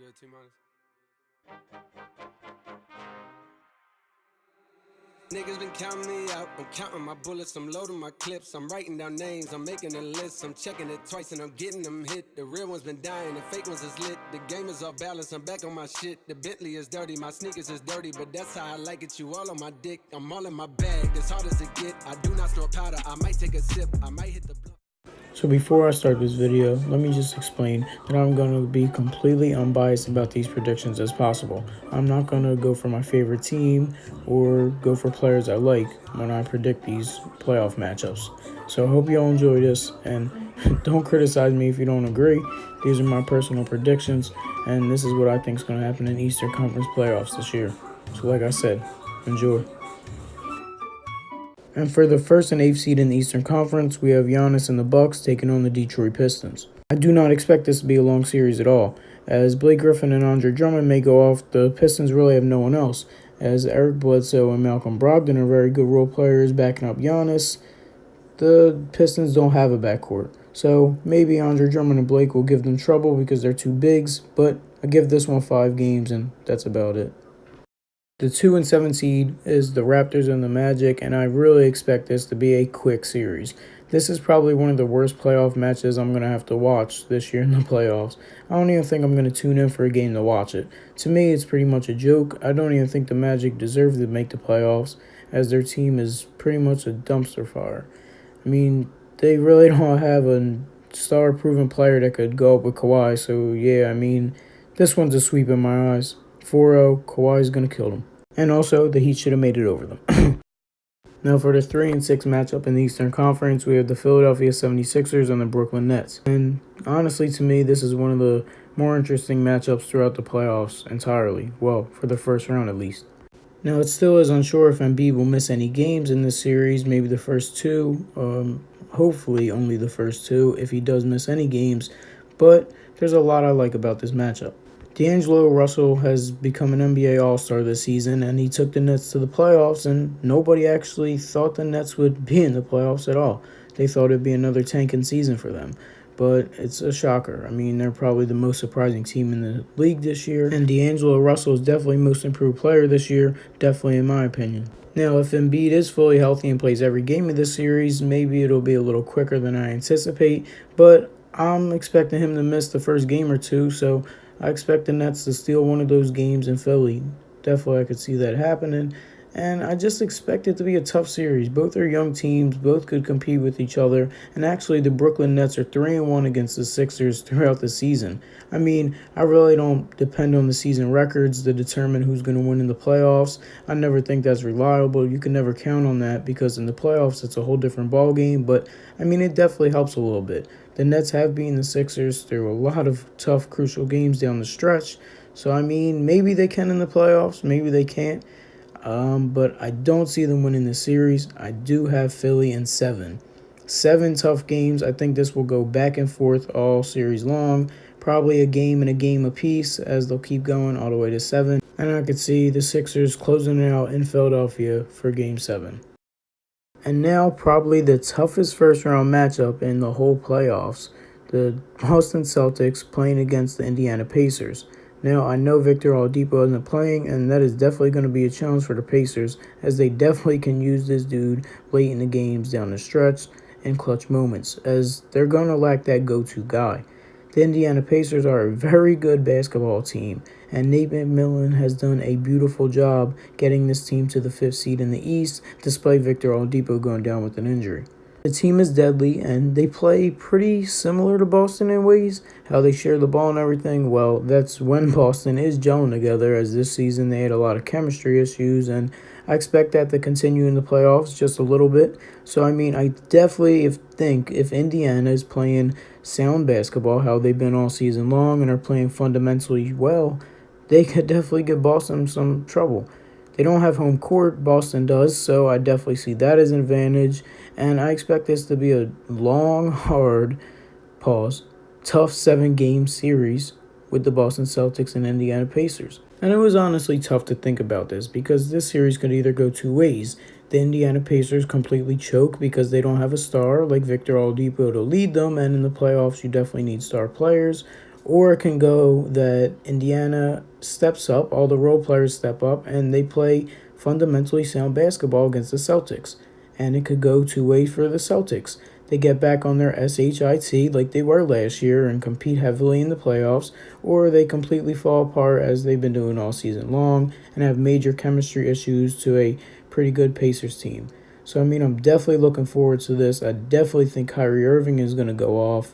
good, T-minus. Niggas been counting me out. I'm counting my bullets, I'm loading my clips. I'm writing down names, I'm making a list. I'm checking it twice and I'm getting them hit. The real ones been dying, the fake ones is lit. The game is off balance, I'm back on my shit. The Bentley is dirty, my sneakers is dirty, but that's how I like it. You all on my dick, I'm all in my bag. As hard as it get, I do not snort powder. I might take a sip, I might hit the blunt. So before I start this video, let me just explain that I'm going to be completely unbiased about these predictions as possible. I'm not going to go for my favorite team or go for players I like when I predict these playoff matchups. So I hope you all enjoy this, and don't criticize me if you don't agree. These are my personal predictions, and this is what I think is going to happen in Eastern Conference playoffs this year. So like I said, enjoy. And for the first and 8th seed in the Eastern Conference, we have Giannis and the Bucks taking on the Detroit Pistons. I do not expect this to be a long series at all. As Blake Griffin and Andre Drummond may go off, the Pistons really have no one else, as Eric Bledsoe and Malcolm Brogdon are very good role players backing up Giannis. The Pistons don't have a backcourt, so maybe Andre Drummond and Blake will give them trouble because they're two bigs, but I give this one 5 games, and that's about it. The 2 and 7 seed is the Raptors and the Magic, and I really expect this to be a quick series. This is probably one of the worst playoff matches I'm going to have to watch this year in the playoffs. I don't even think I'm going to tune in for a game to watch it. To me, it's pretty much a joke. I don't even think the Magic deserve to make the playoffs, as their team is pretty much a dumpster fire. I mean, they really don't have a star-proven player that could go up with Kawhi, so yeah, I mean, this one's a sweep in my eyes. 4-0, Kawhi's going to kill them. And also, the Heat should have made it over them. Now for the 3 and 6 matchup in the Eastern Conference, we have the Philadelphia 76ers and the Brooklyn Nets. And honestly, to me, this is one of the more interesting matchups throughout the playoffs entirely. Well, for the first round at least. Now, it still is unsure if Embiid will miss any games in this series, maybe the first 2, hopefully only the first 2 if he does miss any games. But there's a lot I like about this matchup. D'Angelo Russell has become an NBA All-Star this season, and he took the Nets to the playoffs, and nobody actually thought the Nets would be in the playoffs at all. They thought it'd be another tanking season for them, but it's a shocker. I mean, they're probably the most surprising team in the league this year, and D'Angelo Russell is definitely most improved player this year, definitely in my opinion. Now, if Embiid is fully healthy and plays every game of this series, maybe it'll be a little quicker than I anticipate, but I'm expecting him to miss the first game or two, so I expect the Nets to steal one of those games in Philly. Definitely, I could see that happening. And I just expect it to be a tough series. Both are young teams. Both could compete with each other. And actually, the Brooklyn Nets are 3-1 against the Sixers throughout the season. I mean, I really don't depend on the season records to determine who's going to win in the playoffs. I never think that's reliable. You can never count on that because in the playoffs, it's a whole different ballgame. But, I mean, it definitely helps a little bit. The Nets have beaten the Sixers through a lot of tough, crucial games down the stretch. So, I mean, maybe they can in the playoffs. Maybe they can't. But I don't see them winning the series. I do have Philly in 7. 7 tough games. I think this will go back and forth all series long. Probably a game and a game apiece as they'll keep going all the way to 7. And I could see the Sixers closing it out in Philadelphia for Game 7. And now probably the toughest first-round matchup in the whole playoffs. The Boston Celtics playing against the Indiana Pacers. Now, I know Victor Oladipo isn't playing, and that is definitely going to be a challenge for the Pacers, as they definitely can use this dude late in the games down the stretch in clutch moments, as they're going to lack that go-to guy. The Indiana Pacers are a very good basketball team, and Nate McMillan has done a beautiful job getting this team to the 5th seed in the East, despite Victor Oladipo going down with an injury. The team is deadly, and they play pretty similar to Boston in ways, how they share the ball and everything. Well, that's when Boston is gelling together, as this season they had a lot of chemistry issues, and I expect that to continue in the playoffs just a little bit. So, I mean, I definitely think if Indiana is playing sound basketball, how they've been all season long, and are playing fundamentally well, they could definitely give Boston some trouble. They don't have home court, Boston does, so I definitely see that as an advantage. And I expect this to be a long, hard, tough 7-game series with the Boston Celtics and Indiana Pacers. And it was honestly tough to think about this because this series could either go two ways. The Indiana Pacers completely choke because they don't have a star like Victor Oladipo to lead them, and in the playoffs you definitely need star players. Or it can go that Indiana steps up, all the role players step up, and they play fundamentally sound basketball against the Celtics. And it could go two ways for the Celtics. They get back on their SHIT like they were last year and compete heavily in the playoffs, or they completely fall apart as they've been doing all season long and have major chemistry issues to a pretty good Pacers team. So, I mean, I'm definitely looking forward to this. I definitely think Kyrie Irving is going to go off.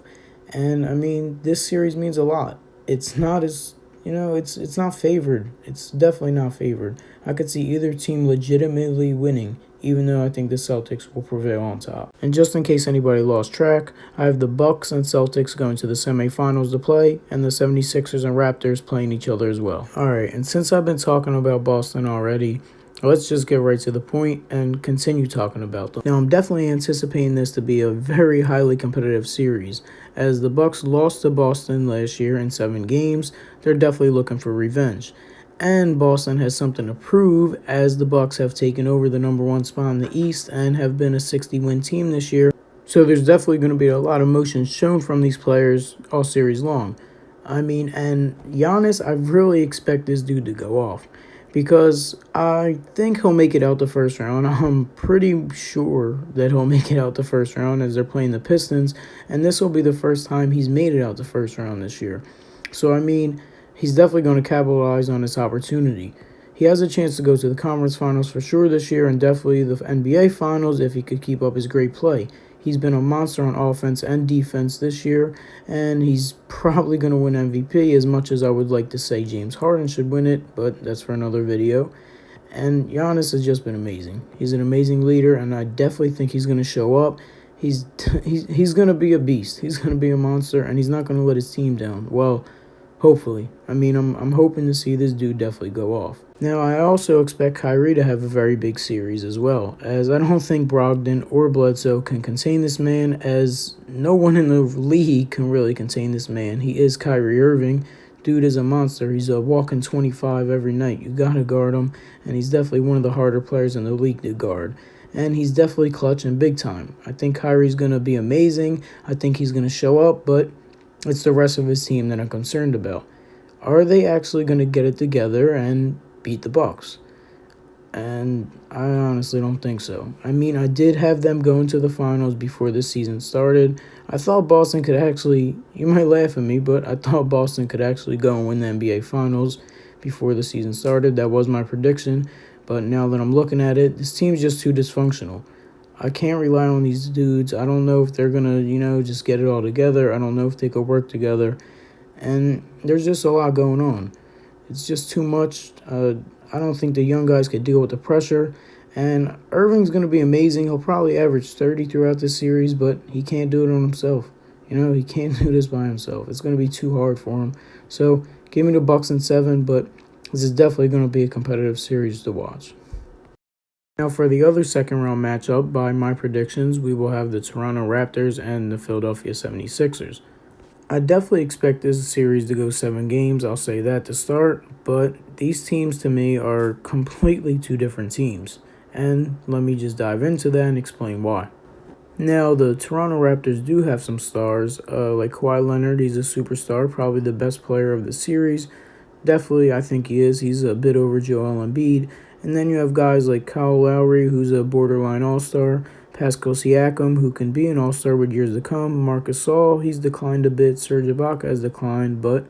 And I mean, this series means a lot. It's not as it's not favored. It's definitely not favored. I could see either team legitimately winning, even though I think the Celtics will prevail on top. And just in case anybody lost track, I have the Bucks and Celtics going to the semifinals to play, and the 76ers and Raptors playing each other as well. Alright, and since I've been talking about Boston already, let's just get right to the point and continue talking about them. Now, I'm definitely anticipating this to be a very highly competitive series. As the Bucks lost to Boston last year in 7 games, they're definitely looking for revenge. And Boston has something to prove as the Bucks have taken over the number 1 spot in the East and have been a 60-win team this year. So there's definitely going to be a lot of emotion shown from these players all series long. I mean, and Giannis, I really expect this dude to go off because I think he'll make it out the first round. I'm pretty sure that he'll make it out the first round as they're playing the Pistons, and this will be the first time he's made it out the first round this year. So, I mean, he's definitely going to capitalize on this opportunity. He has a chance to go to the conference finals for sure this year and definitely the NBA finals if he could keep up his great play. He's been a monster on offense and defense this year, and he's probably going to win MVP as much as I would like to say James Harden should win it, but that's for another video. And Giannis has just been amazing. He's an amazing leader, and I definitely think he's going to show up. He's going to be a beast. He's going to be a monster, and he's not going to let his team down. Well, hopefully. I mean, I'm hoping to see this dude definitely go off. Now, I also expect Kyrie to have a very big series as well, as I don't think Brogdon or Bledsoe can contain this man, as no one in the league can really contain this man. He is Kyrie Irving. Dude is a monster. He's a walking 25 every night. You gotta guard him, and he's definitely one of the harder players in the league to guard. And he's definitely clutch and big time. I think Kyrie's going to be amazing. I think he's going to show up, but it's the rest of his team that I'm concerned about. Are they actually going to get it together and beat the Bucks? And I honestly don't think so. I mean, I did have them going to the finals before the season started. I thought Boston could actually, you might laugh at me, but I thought Boston could actually go and win the NBA finals before the season started. That was my prediction. But now that I'm looking at it, this team's just too dysfunctional. I can't rely on these dudes. I don't know if they're going to, just get it all together. I don't know if they could work together. And there's just a lot going on. It's just too much. I don't think the young guys could deal with the pressure. And Irving's going to be amazing. He'll probably average 30 throughout this series, but he can't do it on himself. He can't do this by himself. It's going to be too hard for him. So give me the Bucks in 7, but this is definitely going to be a competitive series to watch. Now for the other second round matchup, by my predictions, we will have the Toronto Raptors and the Philadelphia 76ers. I definitely expect this series to go 7 games, I'll say that to start, but these teams to me are completely two different teams. And let me just dive into that and explain why. Now, the Toronto Raptors do have some stars, like Kawhi Leonard. He's a superstar, probably the best player of the series. Definitely, I think he is. He's a bit over Joel Embiid. And then you have guys like Kyle Lowry, who's a borderline all-star. Pascal Siakam, who can be an all-star with years to come. Marcus Gasol, he's declined a bit. Serge Ibaka has declined. But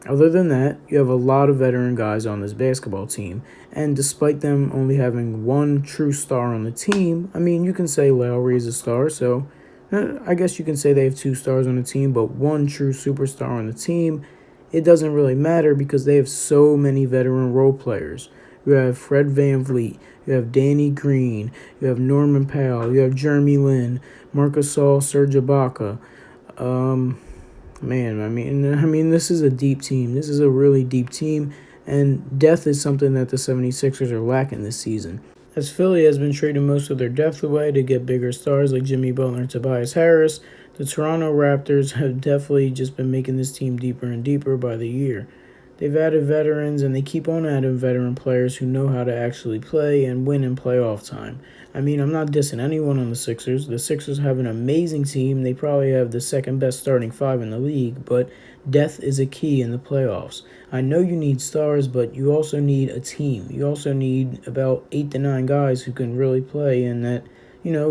other than that, you have a lot of veteran guys on this basketball team. And despite them only having one true star on the team, I mean, you can say Lowry is a star. So I guess you can say they have 2 stars on the team, but one true superstar on the team. It doesn't really matter because they have so many veteran role players. You have Fred VanVleet, you have Danny Green, you have Norman Powell, you have Jeremy Lin, Marcus Gasol, Serge Ibaka. I mean, this is a deep team. This is a really deep team, and depth is something that the 76ers are lacking this season. As Philly has been trading most of their depth away to get bigger stars like Jimmy Butler and Tobias Harris, the Toronto Raptors have definitely just been making this team deeper and deeper by the year. They've added veterans, and they keep on adding veteran players who know how to actually play and win in playoff time. I mean, I'm not dissing anyone on the Sixers. The Sixers have an amazing team. They probably have the second best starting five in the league, but depth is a key in the playoffs. I know you need stars, but you also need a team. You also need about 8 to 9 guys who can really play, and that,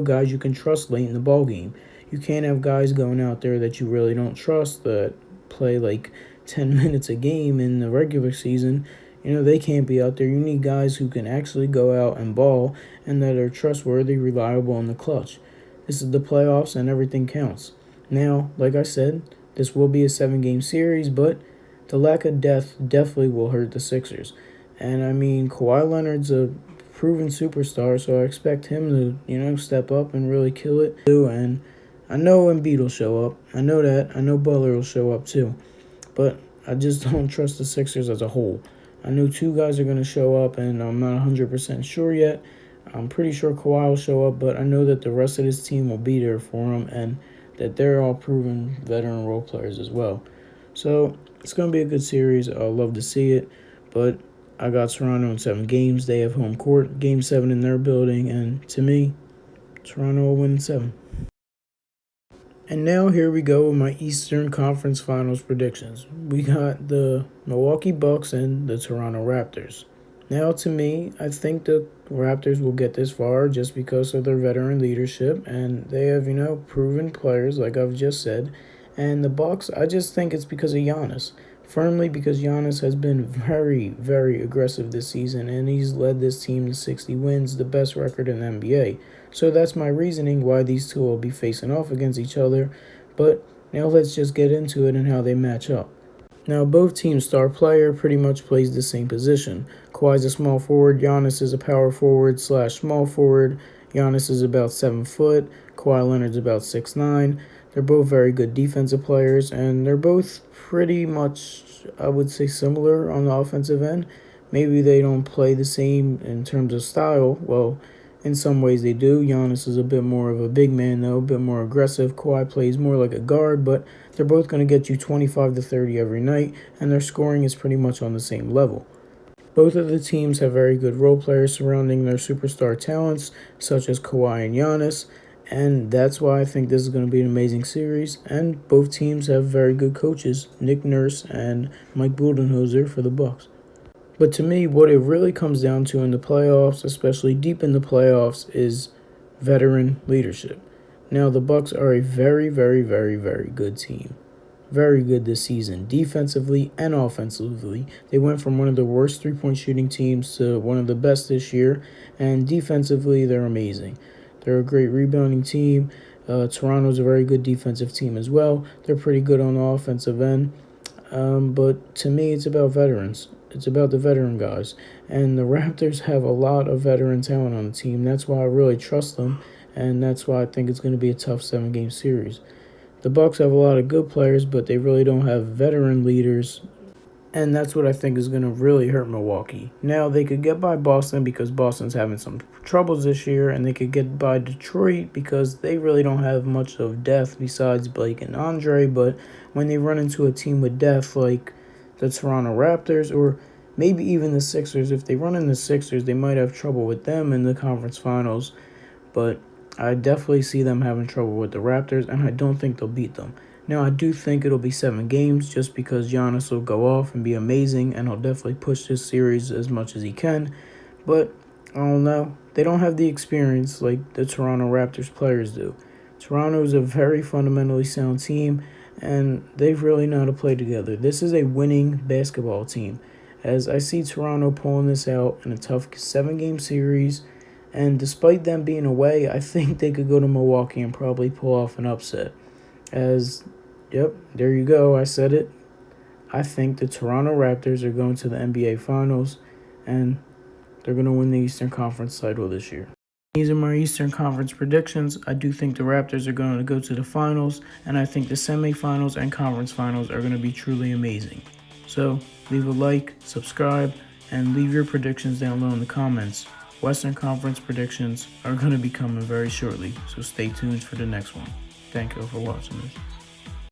guys you can trust late in the ball game. You can't have guys going out there that you really don't trust that play like 10 minutes a game in the regular season. They can't be out there. You need guys who can actually go out and ball and that are trustworthy, reliable in the clutch. This is the playoffs and everything counts. Now, like I said, this will be a 7-game series, but the lack of depth definitely will hurt the Sixers. And I mean, Kawhi Leonard's a proven superstar, so I expect him to, step up and really kill it too. And I know Embiid will show up. I know that. I know Butler will show up too. But I just don't trust the Sixers as a whole. I know 2 guys are going to show up, and I'm not 100% sure yet. I'm pretty sure Kawhi will show up, but I know that the rest of this team will be there for him, and that they're all proven veteran role players as well. So it's going to be a good series. I'll love to see it, but I got Toronto in 7 games. They have home court, Game 7 in their building, and to me, Toronto will win in 7. And now here we go with my Eastern Conference Finals predictions. We got the Milwaukee Bucks and the Toronto Raptors. Now, to me, I think the Raptors will get this far just because of their veteran leadership, and they have, proven players, like I've just said. And the Bucks, I just think it's because of Giannis. Firmly because Giannis has been very, very aggressive this season, and he's led this team to 60 wins, the best record in the NBA. So that's my reasoning why these two will be facing off against each other. But now let's just get into it and how they match up. Now, both teams' star player pretty much plays the same position. Kawhi's a small forward, Giannis is a power forward / small forward. Giannis is about 7 foot, Kawhi Leonard's about 6'9". They're both very good defensive players, and they're both pretty much, I would say, similar on the offensive end. Maybe they don't play the same in terms of style. Well, in some ways they do. Giannis is a bit more of a big man, though, a bit more aggressive. Kawhi plays more like a guard, but they're both going to get you 25 to 30 every night, and their scoring is pretty much on the same level. Both of the teams have very good role players surrounding their superstar talents, such as Kawhi and Giannis, and that's why I think this is going to be an amazing series. And both teams have very good coaches, Nick Nurse and Mike Budenholzer for the Bucks. But to me, what it really comes down to in the playoffs, especially deep in the playoffs, is veteran leadership. Now, the Bucks are a very, very, very, very good team. Very good this season, defensively and offensively. They went from one of the worst three-point shooting teams to one of the best this year, and defensively, they're amazing. They're a great rebounding team. Toronto's a very good defensive team as well. They're pretty good on the offensive end. But to me, it's about veterans. It's about the veteran guys. And the Raptors have a lot of veteran talent on the team. That's why I really trust them, and that's why I think it's going to be a tough 7-game series. The Bucks have a lot of good players, but they really don't have veteran leaders, and that's what I think is going to really hurt Milwaukee. Now, they could get by Boston because Boston's having some troubles this year, and they could get by Detroit because they really don't have much of depth besides Blake and Andre, but when they run into a team with depth like the Toronto Raptors or maybe even the Sixers, if they run into the Sixers, they might have trouble with them in the conference finals, but I definitely see them having trouble with the Raptors, and I don't think they'll beat them. Now, I do think it'll be 7 games just because Giannis will go off and be amazing, and he'll definitely push this series as much as he can. But, I don't know. They don't have the experience like the Toronto Raptors players do. Toronto is a very fundamentally sound team, and they really know how to play together. This is a winning basketball team, as I see Toronto pulling this out in a tough 7-game series. And despite them being away, I think they could go to Milwaukee and probably pull off an upset. Yep, there you go, I said it. I think the Toronto Raptors are going to the NBA Finals, and they're going to win the Eastern Conference title this year. These are my Eastern Conference predictions. I do think the Raptors are going to go to the finals, and I think the semifinals and conference finals are going to be truly amazing. So, leave a like, subscribe, and leave your predictions down below in the comments. Western Conference predictions are going to be coming very shortly, so stay tuned for the next one. Thank you for watching this.